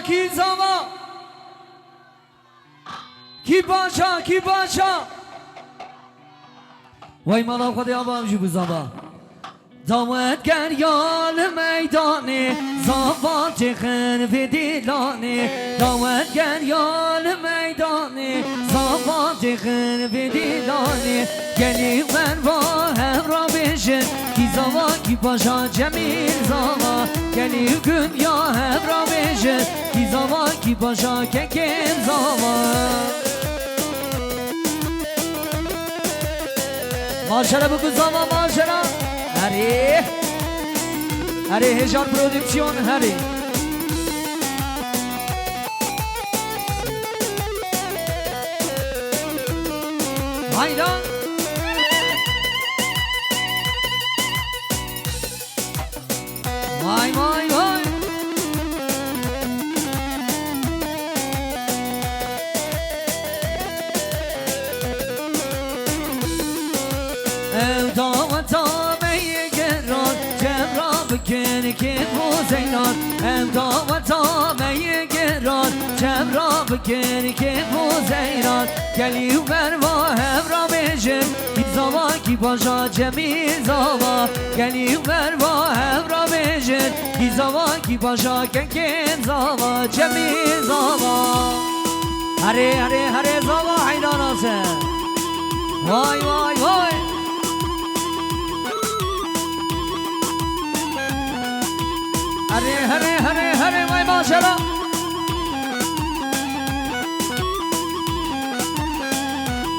کی زما کی باشا کی باشا وای مالا خود آبام جیبو زما دامت گریال میدانه زاوات خنف دیلانه دامت گریال میدانه زاوات خنف دیلانه گلی من با هم را بشن کی زوا کی پاشا جمیل زوا گلی گم یا هم را بشن کی زوا کی پاشا که کم زوا ماشاءالله بگو زوا ماشاءالله هری هری هجار پرودکسیون هری هایدا وای وای وای بکن که بوزینان امدامت آمه گران چم را بکن که بوزینان گلی و مروا هم را بشن کی زوا کی باشا جمیل زوا گلی و مروا هم را بشن کی زوا کی باشا کن زوا جمیل زوا هره هره هره زوا حیدان آسه وای وای وای هره هره هره هره وای ماشاءالله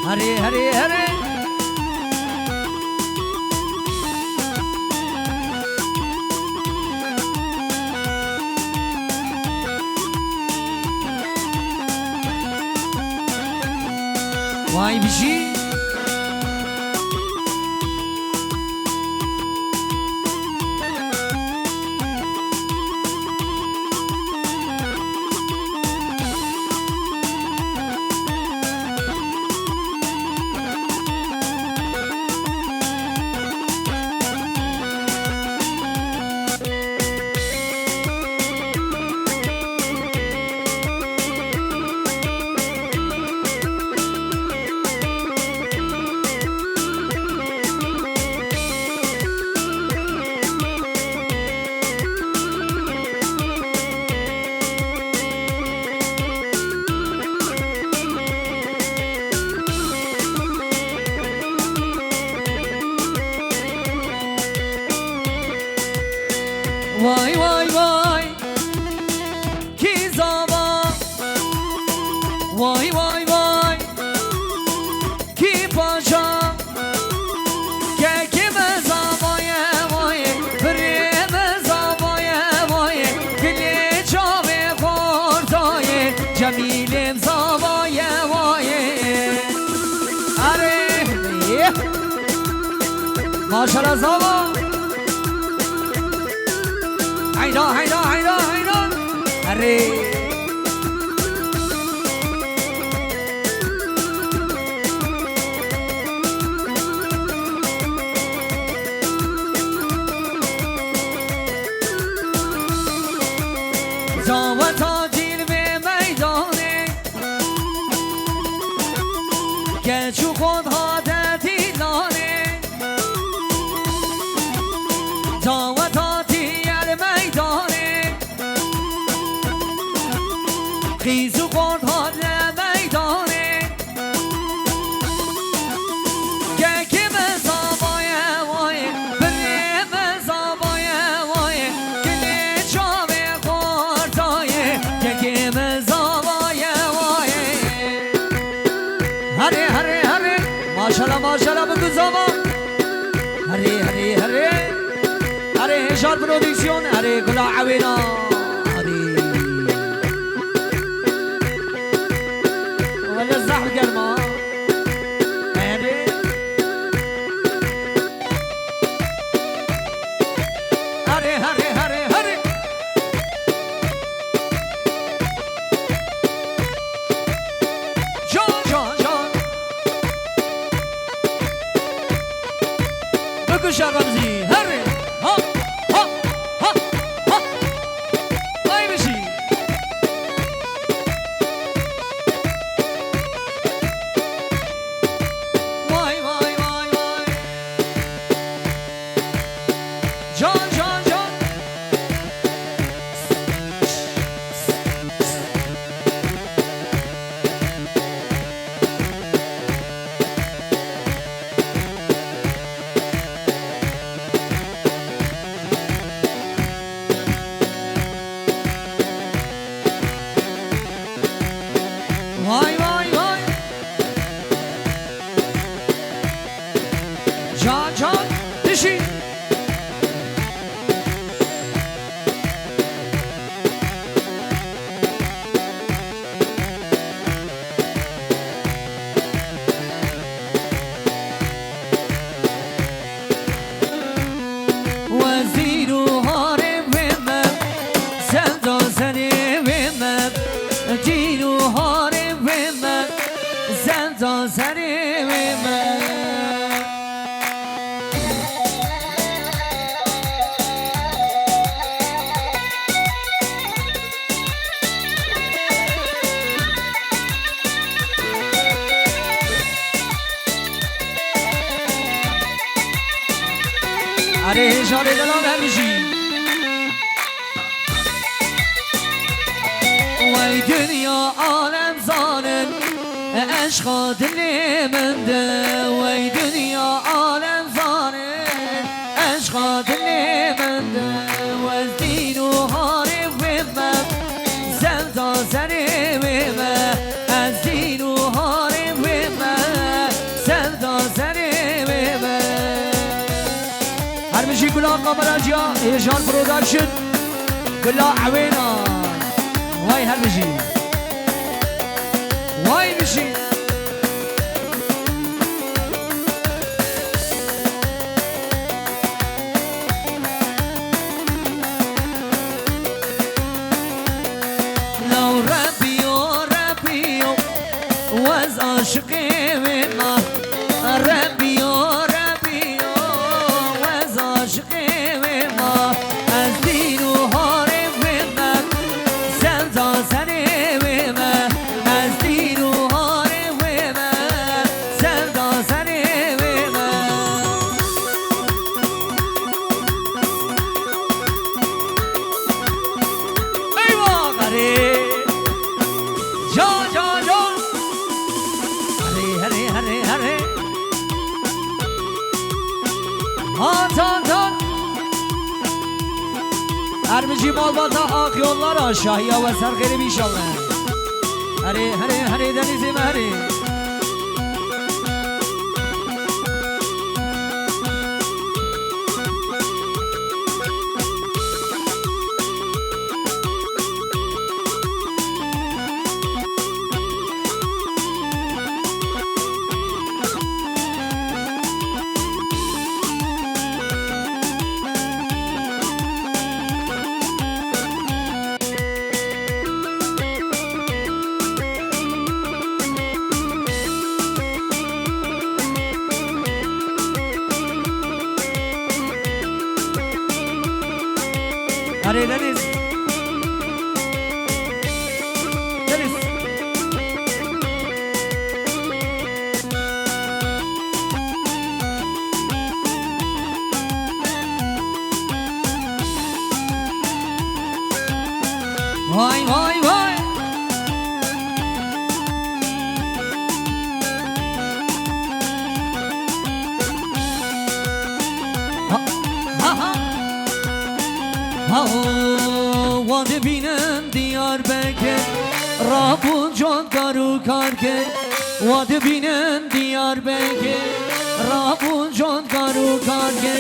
هره هره هره وای بشی وای وای وای کی زما وای وای وای کی پاشا که کی زمای وای بریم زمای وای کلی جام خوردای جمیلم زمای وای اره ماشاءالله زما هیدا هیدا هیدا هیدا هره زاوتا دیر به میدانه که چو خودها دیلانه زاوتا میدانه خیز و خورد ها میدانه که که به زبای وای بره به زبای وای که چام خوردای که که به زبای وای هره هره هره ماشاءالله ماشاءالله بگو زبا هره هره هره هره هشار پرودکسیون هره گلا عوینا هره ولی زحب گرما هره هره هره هره هره جان جان جان بگو شرمزی هره ها ها ها ها ویمم دین و هاری ویمم زندان سری ویمم اره جاره دلان همیشی وای دنیا عالم زانن عشق دلی من ده وای دنیا عالم زانن عشق دلی من ده وز دین و هاری ویمم زندان سری ویمم از دین و هاری ویمم زندان سری ویمم هر مشي كلها قبراجيا هيجان برودكشن كلها عوينا واي هر مشي واي مشي لو ربي وز عاشقي منا ربي Erbici Malbata ak yollar aşağıya ve serkerim inşallah. Hare denizim hare. Hare deniz. Deniz. Vay vay vay. Vade binen Diyarbakır Rabun can karu karke Vade binen Diyarbakır Rabun can karu karke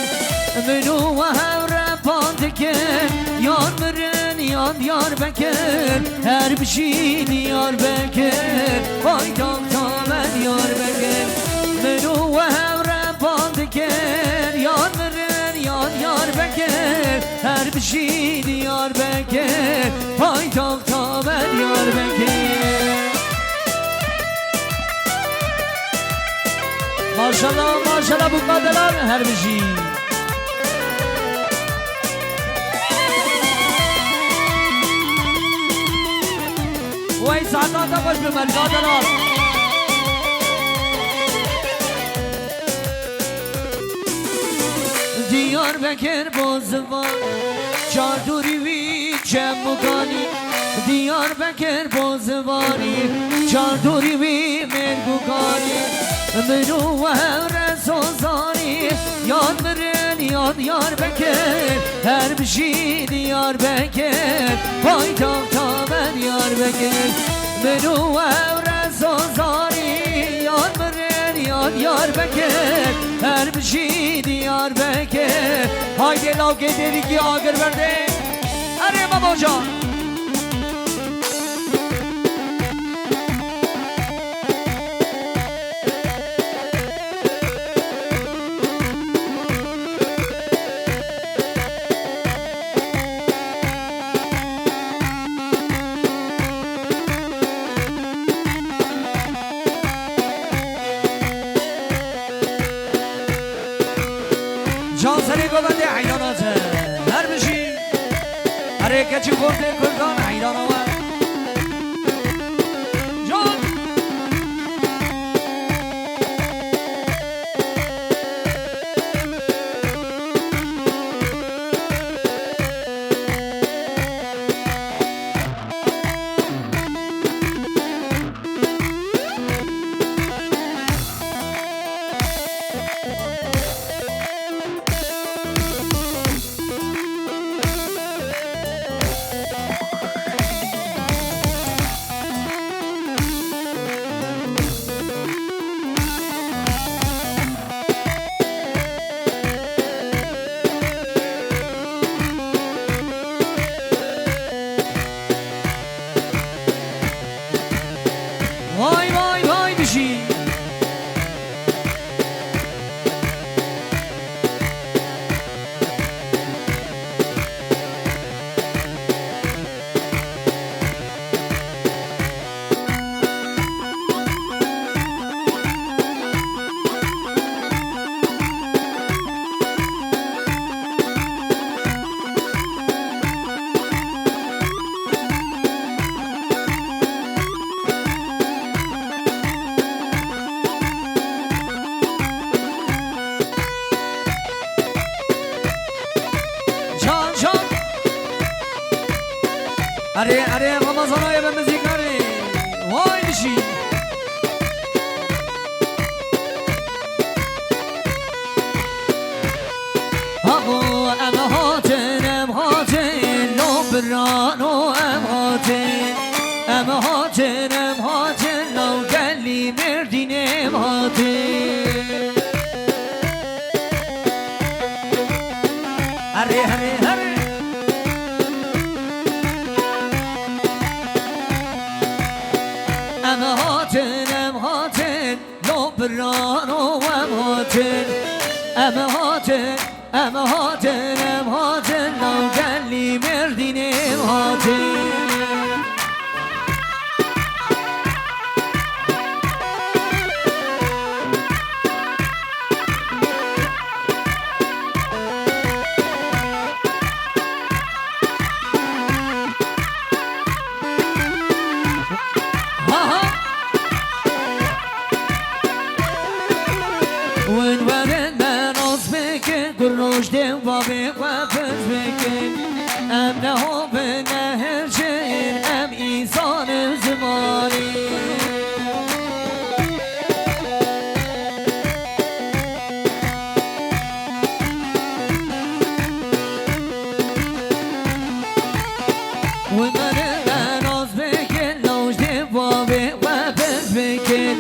Menu ve hevre pandiken Yan meren yan Diyarbakır Her bir şey Diyarbakır Paytakta ben Diyarbakır Menu ve hevre pandiken Yan meren yan Diyarbakır Her bir şey Diyarbakır Paytakta ben Diyarbakır Maşallah maşallah bu kadeler her bir şey Vay saatata baş bir merkadeler Diyarbakır Bozvan Çarduri vi Cemugani Diyarbakır Bozvani Çarduri vi Mergugani Menu ve hevre sozani Yan meren yan Diyarbakır Her bir şey Diyarbakır Paytakta ben Diyarbakır Menu ve hevre sozani Yan meren yan Diyarbakır Her bir şey Diyarbakır Haydi lav giderik ki ağır verdi Hadi baba hocam کچی خورده کردان حیران آور جان وای وای وای بشی اره رمضانای به مزیکاری وای بشی هاو ام هاتن لو برانو ام هاتن لو گلی مردینم هاتن اره ام هاتن لو برانو ام هاتن لو گلی مردینم هاتن روشته بابی و پس بکن ام نهو به نهر چین ام ایسان زمانی و من ناز بکن روشته بابی و پس بکن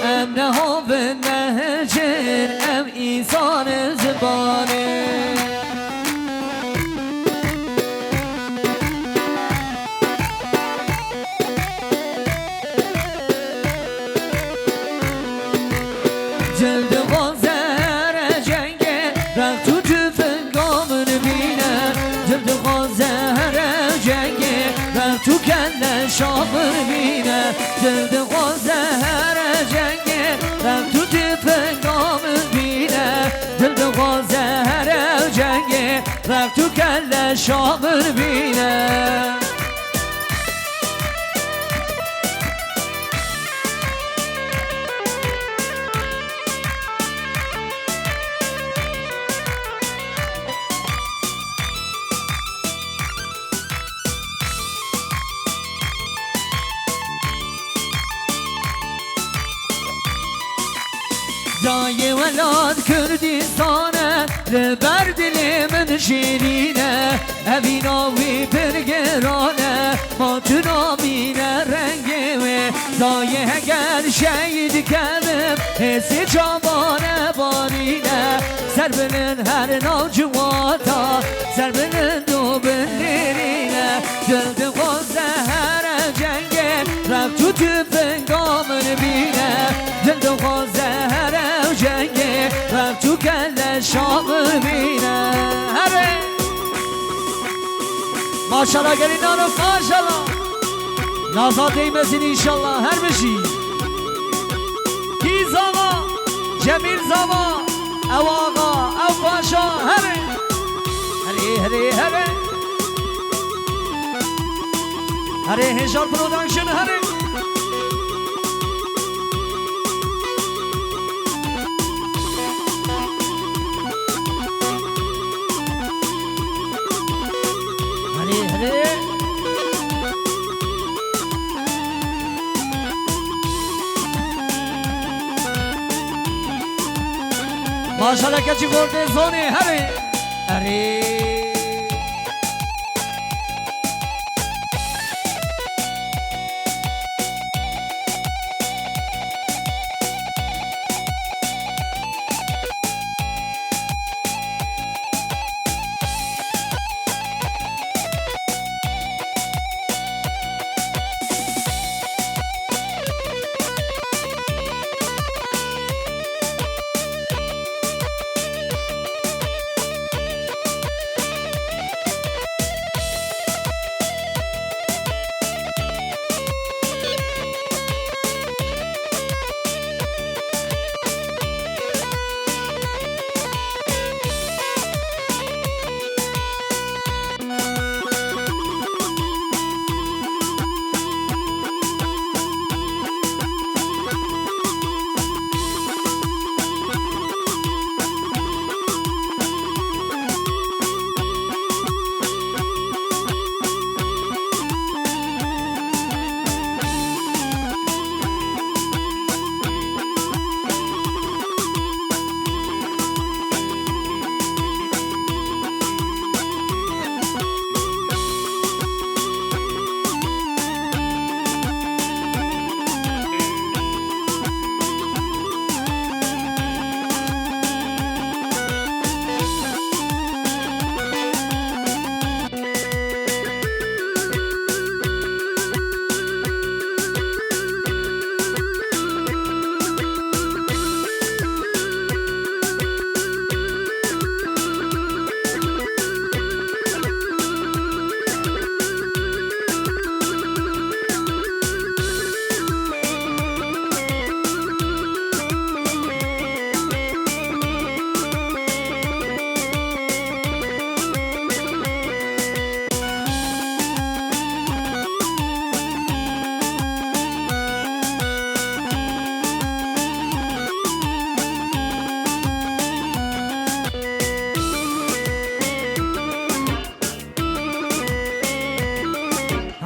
ام نهو به نهر چین ام ایسان زمانی جلد غازر جنگه رخت تو تفنگامن بینه جلد غازر جنگه رخت تو کل شامن بینه جلد غازر جنگه رخت تو تفنگامن بینه جلد غازر جنگه رخت تو کل شامن بینه دای ولاد کردستانه لبر دل من شیرینه اویناوی پرگرانه ما تو نامینه رنگه و دای اگر شهید کردم حسی جامانه بارینه سر بلن هر ناجواتا سر بلن دو بلرینه جلد غازه هر جنگه رفت تو تفنگامن بینه جلد غازه هر جنگه رفت تو کل شام بینه هره ماشالله گرین دانو ماشالله نازاد دیمزین انشالله هر بشی کی زاما جمیل زاما او آقا او پاشا هره هره هره هره هره هجار برودکشن هره ماشاءالله کچی گرده زونه هره هره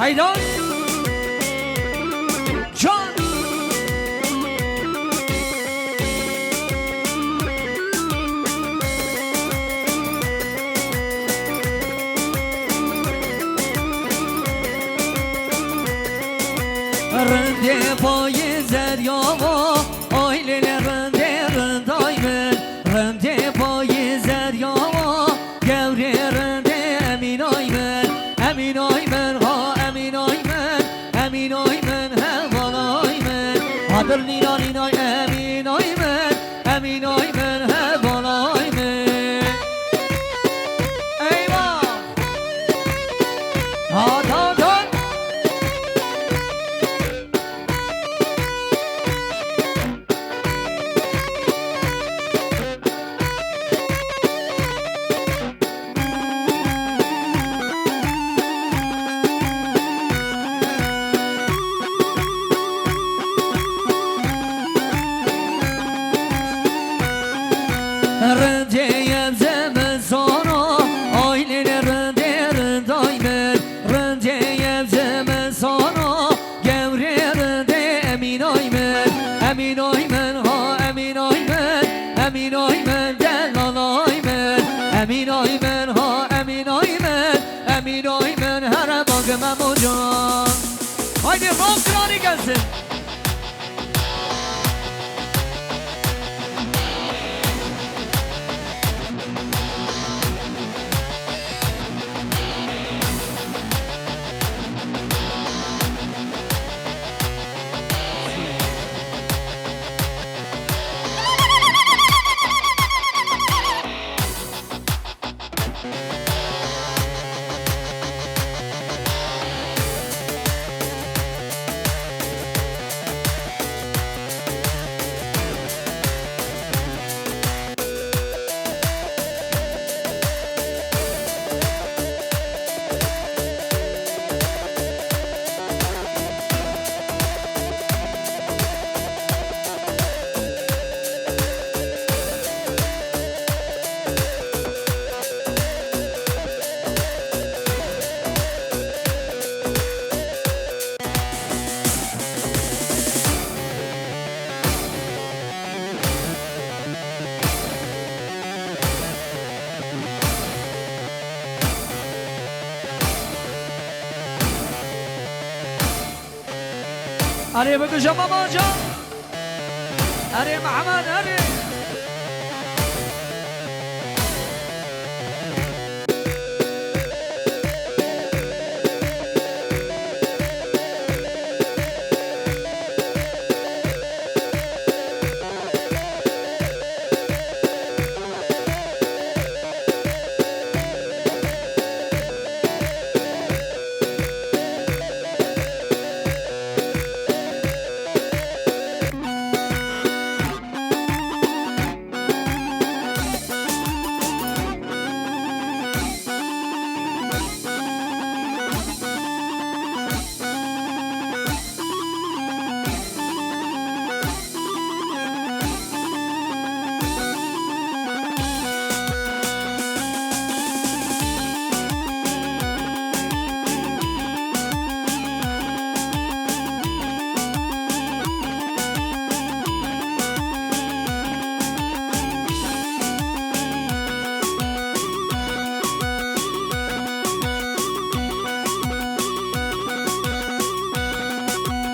هیدان جان رنده پای زریاوا آیلل رنده رندای من رنده پای زریاوا گوره رنده امینای من امینای من ها امینای من امینای من هوانای من حاضر نینا نینای امینای من امینای من هوانای من ایوان ها تا تا اري بگو جمع ماجا اري محمد اري